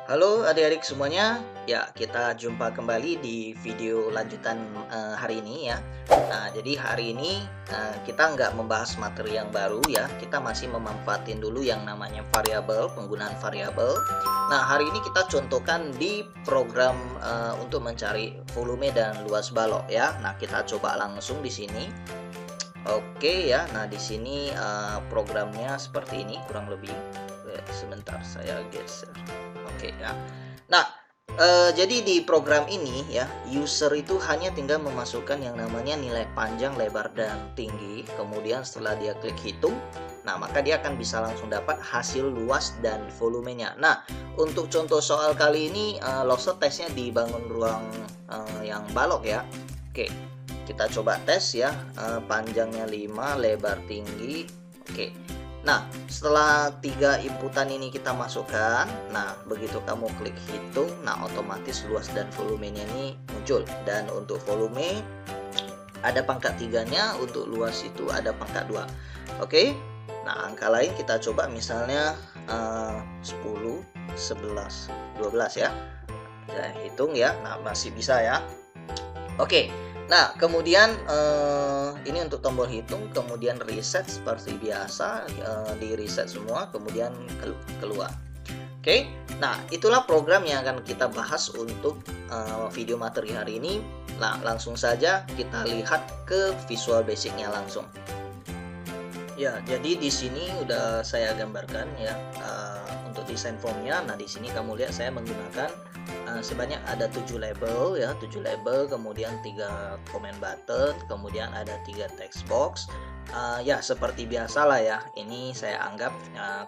Halo adik-adik semuanya, ya kita jumpa kembali di video lanjutan hari ini ya. Nah, jadi hari ini kita nggak membahas materi yang baru ya, kita masih memanfaatin dulu yang namanya variabel, penggunaan variabel. Nah, hari ini kita contohkan di program untuk mencari volume dan luas balok ya. Nah, kita coba langsung di sini. Oke ya, nah di sini programnya seperti ini kurang lebih. Sebentar saya geser. Oke ya. Nah, jadi di program ini ya, user itu hanya tinggal memasukkan yang namanya nilai panjang, lebar, dan tinggi. Kemudian setelah dia klik hitung, nah maka dia akan bisa langsung dapat hasil luas dan volumenya. Nah, untuk contoh soal kali ini, Lose tesnya dibangun ruang yang balok ya. Oke, kita coba tes ya, panjangnya 5, lebar tinggi. Oke. Nah, setelah 3 inputan ini kita masukkan, nah begitu kamu klik hitung, nah otomatis luas dan volumenya ini muncul. Dan untuk volume ada pangkat 3-nya, untuk luas itu ada pangkat 2. Oke. Nah, angka lain kita coba misalnya 10, 11, 12 ya. Saya hitung ya. Nah, masih bisa ya. Oke. Nah, kemudian ini untuk tombol hitung, kemudian reset seperti biasa, di reset semua, kemudian keluar. Oke, nah itulah program yang akan kita bahas untuk video materi hari ini. Nah, langsung saja kita lihat ke Visual Basic-nya langsung. Ya, jadi di sini udah saya gambarkan ya untuk desain formnya. Nah, di sini kamu lihat saya menggunakan sebanyak ada 7 label ya, 7 label, kemudian 3 comment button, kemudian ada 3 text box. Ya seperti biasa lah ya, ini saya anggap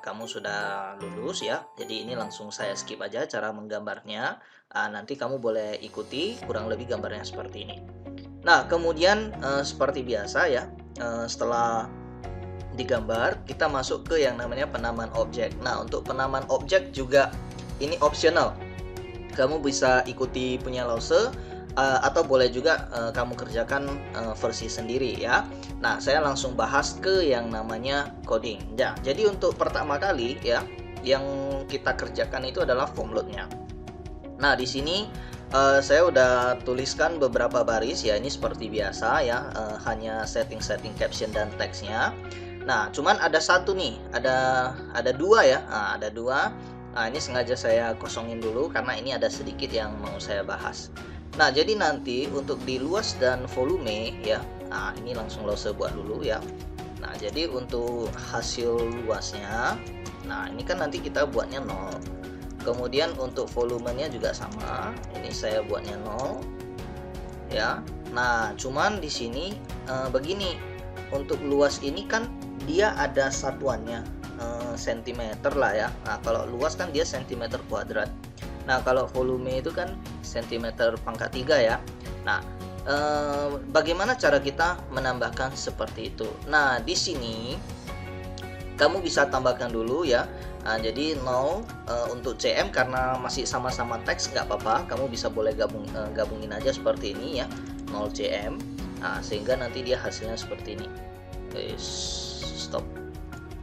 kamu sudah lulus ya, jadi ini langsung saya skip aja cara menggambarnya. Nanti kamu boleh ikuti kurang lebih gambarnya seperti ini. Nah, kemudian seperti biasa ya, setelah digambar kita masuk ke yang namanya penamaan objek. Nah, untuk penamaan objek juga ini optional, kamu bisa ikuti punya Lose atau boleh juga kamu kerjakan versi sendiri ya. Nah, saya langsung bahas ke yang namanya coding ya. Jadi untuk pertama kali ya, yang kita kerjakan itu adalah form load-nya. Nah, di sini saya udah tuliskan beberapa baris ya, ini seperti biasa ya, hanya setting-setting caption dan teksnya. Nah, cuman ada satu nih, ada dua ya, ada dua. Nah, ini sengaja saya kosongin dulu karena ini ada sedikit yang mau saya bahas. Nah, jadi nanti untuk di luas dan volume ya, nah ini langsung Lose buat dulu ya. Nah, jadi untuk hasil luasnya, nah ini kan nanti kita buatnya 0. Kemudian untuk volumenya juga sama, ini saya buatnya 0 ya. Nah, cuman di sini begini, untuk luas ini kan dia ada satuannya sentimeter lah ya. Nah, kalau luas kan dia sentimeter kuadrat. Nah, kalau volume itu kan sentimeter pangkat 3 ya. Nah, bagaimana cara kita menambahkan seperti itu? Nah, di sini kamu bisa tambahkan dulu ya. Nah, jadi 0 untuk cm karena masih sama-sama teks nggak apa-apa, kamu bisa boleh gabungin aja seperti ini ya, 0 cm. Nah, sehingga nanti dia hasilnya seperti ini. Oke, stop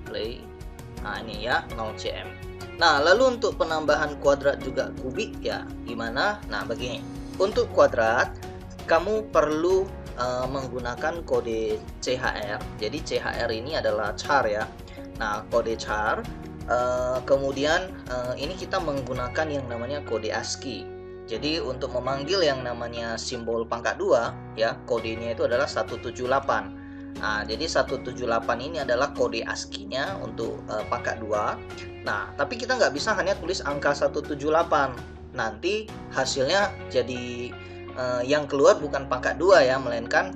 play. Nah, ini ya 0 cm. Nah, lalu untuk penambahan kuadrat juga kubik ya gimana? Nah, begini. Untuk kuadrat kamu perlu menggunakan kode CHR. Jadi CHR ini adalah char ya. Nah, kode char kemudian ini kita menggunakan yang namanya kode ASCII. Jadi untuk memanggil yang namanya simbol pangkat 2 ya, kodenya itu adalah 178. Nah, jadi 178 ini adalah kode ASCII-nya untuk pangkat 2. Nah, tapi kita nggak bisa hanya tulis angka 178. Nanti hasilnya jadi yang keluar bukan pangkat 2 ya, melainkan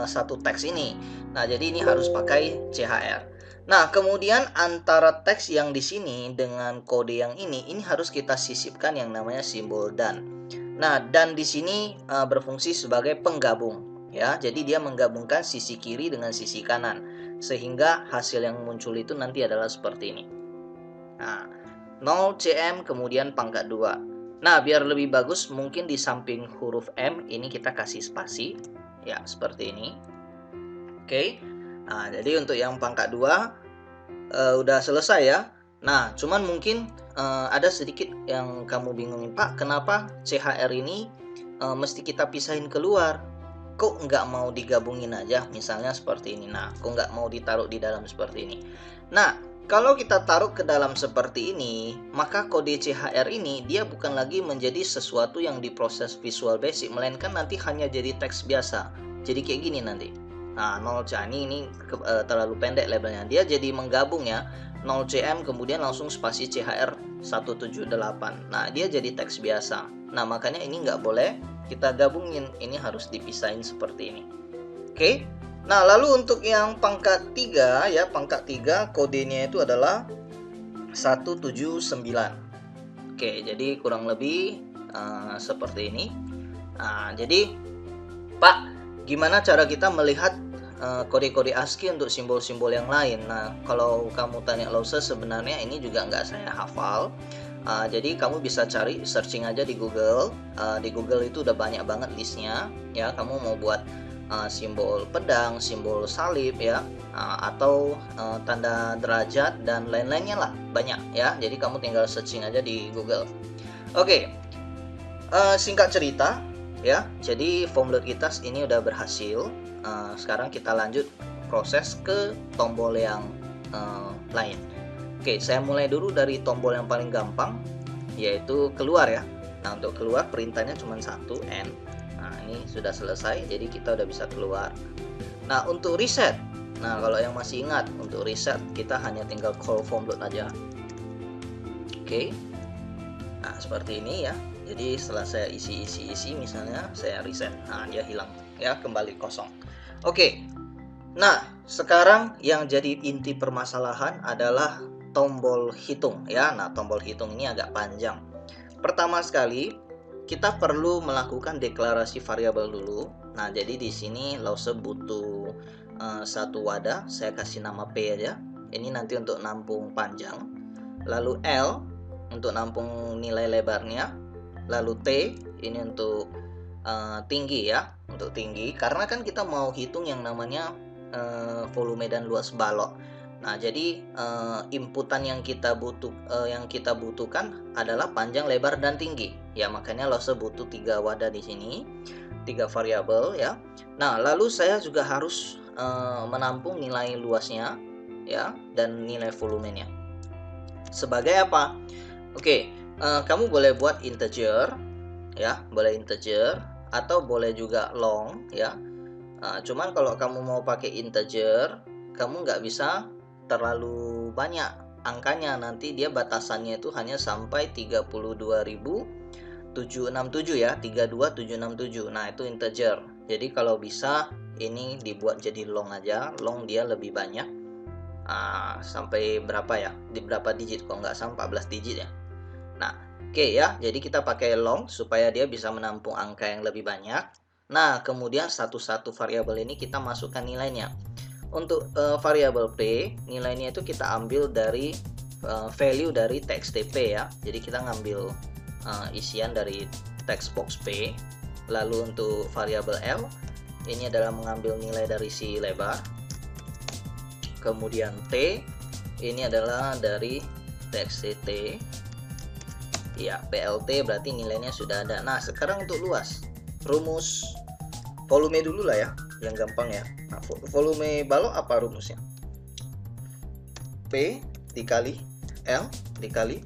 satu teks ini. Nah, jadi ini harus pakai CHR. Nah, kemudian antara teks yang di sini dengan kode yang ini harus kita sisipkan yang namanya simbol dan. Nah, dan di sini berfungsi sebagai penggabung ya. Jadi dia menggabungkan sisi kiri dengan sisi kanan sehingga hasil yang muncul itu nanti adalah seperti ini. Nah, 0 cm kemudian pangkat 2. Nah, biar lebih bagus mungkin di samping huruf M ini kita kasih spasi ya, seperti ini. Oke. Nah, jadi untuk yang pangkat 2 udah selesai ya. Nah, cuman mungkin ada sedikit yang kamu bingungin, Pak, kenapa CHR ini mesti kita pisahin keluar? Kok nggak mau digabungin aja, misalnya seperti ini. Nah, kok nggak mau ditaruh di dalam seperti ini? Nah, kalau kita taruh ke dalam seperti ini, maka kode CHR ini dia bukan lagi menjadi sesuatu yang diproses Visual Basic, melainkan nanti hanya jadi teks biasa. Jadi kayak gini nanti. Nah, 0 ini terlalu pendek labelnya. Dia jadi menggabung ya. 0cm kemudian langsung spasi CHR 178. Nah, dia jadi teks biasa. Nah, makanya ini nggak boleh kita gabungin, ini harus dipisahin seperti ini. Oke. Nah, lalu untuk yang pangkat 3 ya, pangkat 3 kodenya itu adalah 179. Oke, jadi kurang lebih seperti ini. Nah, jadi Pak, gimana cara kita melihat kode-kode ASCII untuk simbol-simbol yang lain? Nah, kalau kamu tanya Lause, sebenarnya ini juga nggak saya hafal. Jadi kamu bisa cari, searching aja di Google. Di Google itu udah banyak banget listnya. Ya, kamu mau buat simbol pedang, simbol salib ya, atau tanda derajat dan lain-lainnya lah, banyak ya. Jadi kamu tinggal searching aja di Google. Oke, singkat cerita ya, jadi form load kita ini udah berhasil. Sekarang kita lanjut proses ke tombol yang lain. Oke, saya mulai dulu dari tombol yang paling gampang, yaitu keluar ya. Nah, untuk keluar perintahnya cuma satu, N. Nah, ini sudah selesai, jadi kita udah bisa keluar. Nah, untuk reset, nah kalau yang masih ingat, untuk reset kita hanya tinggal call form load aja. Oke, nah seperti ini ya. Jadi setelah saya isi misalnya saya reset, nah dia hilang ya, kembali kosong. Oke, nah sekarang yang jadi inti permasalahan adalah tombol hitung ya. Nah, tombol hitung ini agak panjang. Pertama sekali kita perlu melakukan deklarasi variabel dulu. Nah, jadi di sini Lause butuh satu wadah, saya kasih nama P aja. Ini nanti untuk nampung panjang. Lalu L untuk nampung nilai lebarnya. Lalu T ini untuk tinggi ya, untuk tinggi. Karena kan kita mau hitung yang namanya volume dan luas balok. Nah, jadi inputan yang kita butuhkan adalah panjang, lebar, dan tinggi. Ya, makanya Lause butuh 3 wadah di sini, 3 variabel ya. Nah, lalu saya juga harus menampung nilai luasnya ya dan nilai volumenya. Sebagai apa? Oke, kamu boleh buat integer ya, boleh integer atau boleh juga long ya. Cuman kalau kamu mau pakai integer, kamu nggak bisa terlalu banyak angkanya, nanti dia batasannya itu hanya sampai 32.767 ya, 32767. Nah, itu integer. Jadi kalau bisa ini dibuat jadi long aja, long dia lebih banyak. Sampai berapa ya? Di berapa digit? Kok nggak sampai 14 digit ya? Nah, oke ya. Jadi kita pakai long supaya dia bisa menampung angka yang lebih banyak. Nah, kemudian satu-satu variabel ini kita masukkan nilainya. Untuk variabel P, nilainya itu kita ambil dari value dari txt_p ya. Jadi kita ngambil isian dari text box P. Lalu untuk variabel L, ini adalah mengambil nilai dari si lebar. Kemudian T, ini adalah dari txt. Ya, PLT berarti nilainya sudah ada. Nah, sekarang untuk luas, rumus volume dulu lah ya, yang gampang ya. Nah, volume balok apa rumusnya? P dikali L dikali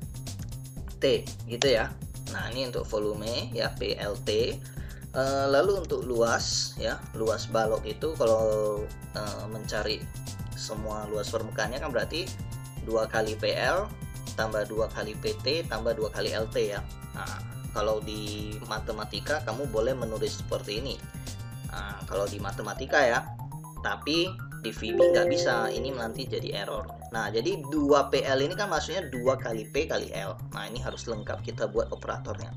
T, gitu ya. Nah, ini untuk volume ya, PLT. Lalu untuk luas ya, luas balok itu kalau mencari semua luas permukaannya kan berarti 2 kali PL tambah 2 kali PT tambah 2 kali LT ya. Nah, kalau di matematika kamu boleh menulis seperti ini. Nah, kalau di matematika ya, tapi di VB nggak bisa, ini nanti jadi error. Nah, jadi 2PL ini kan maksudnya 2 kali P kali L. Nah, ini harus lengkap kita buat operatornya.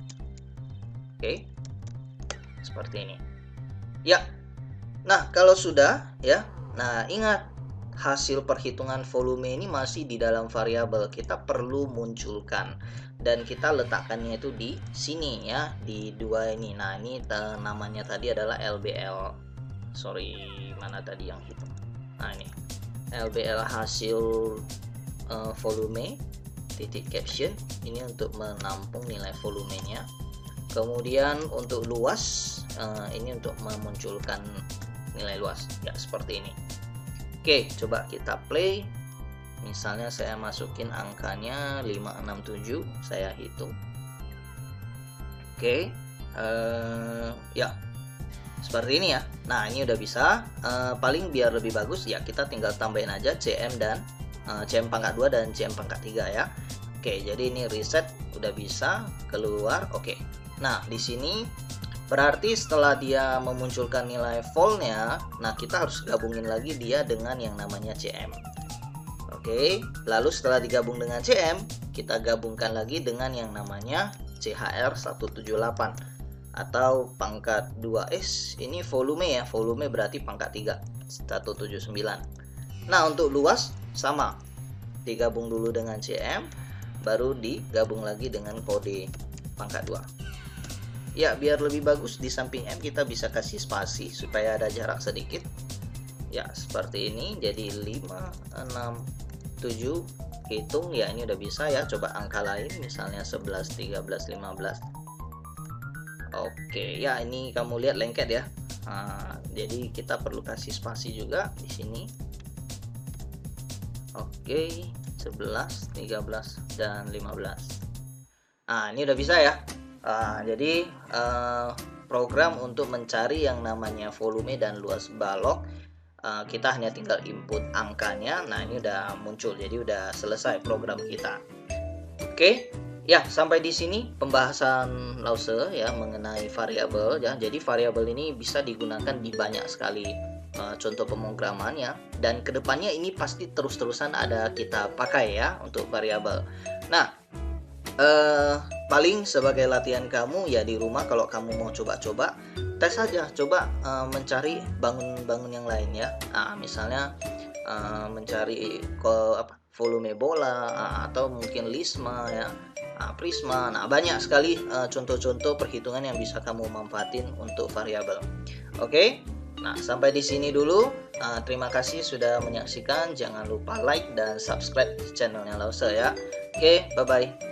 Oke, seperti ini ya. Nah, kalau sudah ya, nah ingat, hasil perhitungan volume ini masih di dalam variabel, kita perlu munculkan dan kita letakkannya itu di sini ya, di 2 ini. Nah, ini namanya tadi adalah LBL. Sorry, mana tadi yang hitung? Nah, ini LBL hasil volume titik caption, ini untuk menampung nilai volumenya. Kemudian untuk luas, ini untuk memunculkan nilai luas ya, seperti ini. Oke, coba kita play. Misalnya saya masukin angkanya 567, saya hitung. Oke, ya seperti ini ya. Nah, ini udah bisa. Paling biar lebih bagus ya, kita tinggal tambahin aja CM dan CM pangkat 2 dan CM pangkat 3 ya. Oke, jadi ini reset udah bisa keluar. Oke. Nah, di sini berarti setelah dia memunculkan nilai volnya, nah kita harus gabungin lagi dia dengan yang namanya CM. Oke, lalu setelah digabung dengan CM, kita gabungkan lagi dengan yang namanya CHR 178 atau pangkat 2S. Ini volume ya, volume berarti pangkat 3 179. Nah, untuk luas sama, digabung dulu dengan CM, baru digabung lagi dengan kode pangkat 2. Ya, biar lebih bagus di samping M kita bisa kasih spasi supaya ada jarak sedikit. Ya, seperti ini. Jadi 5, 6, 7, hitung ya, ini udah bisa ya. Coba angka lain misalnya 11, 13, 15. Oke, ya ini kamu lihat lengket ya. Jadi kita perlu kasih spasi juga di sini. Oke, 11, 13, dan 15. Ini udah bisa ya. Jadi program untuk mencari yang namanya volume dan luas balok, kita hanya tinggal input angkanya. Nah, ini udah muncul, jadi udah selesai program kita. Oke, ya sampai di sini pembahasan Lause ya mengenai variabel ya. Jadi variabel ini bisa digunakan di banyak sekali contoh pemrograman ya. Dan kedepannya ini pasti terus-terusan ada kita pakai ya untuk variabel. Nah, paling sebagai latihan kamu ya di rumah, kalau kamu mau coba-coba tes saja, coba mencari bangun-bangun yang lain ya. Misalnya mencari volume bola, atau mungkin lisma ya, prisma. Nah, banyak sekali contoh-contoh perhitungan yang bisa kamu manfaatin untuk variabel. Oke. Nah, sampai di sini dulu. Terima kasih sudah menyaksikan. Jangan lupa like dan subscribe channelnya Lause ya. Oke, bye-bye.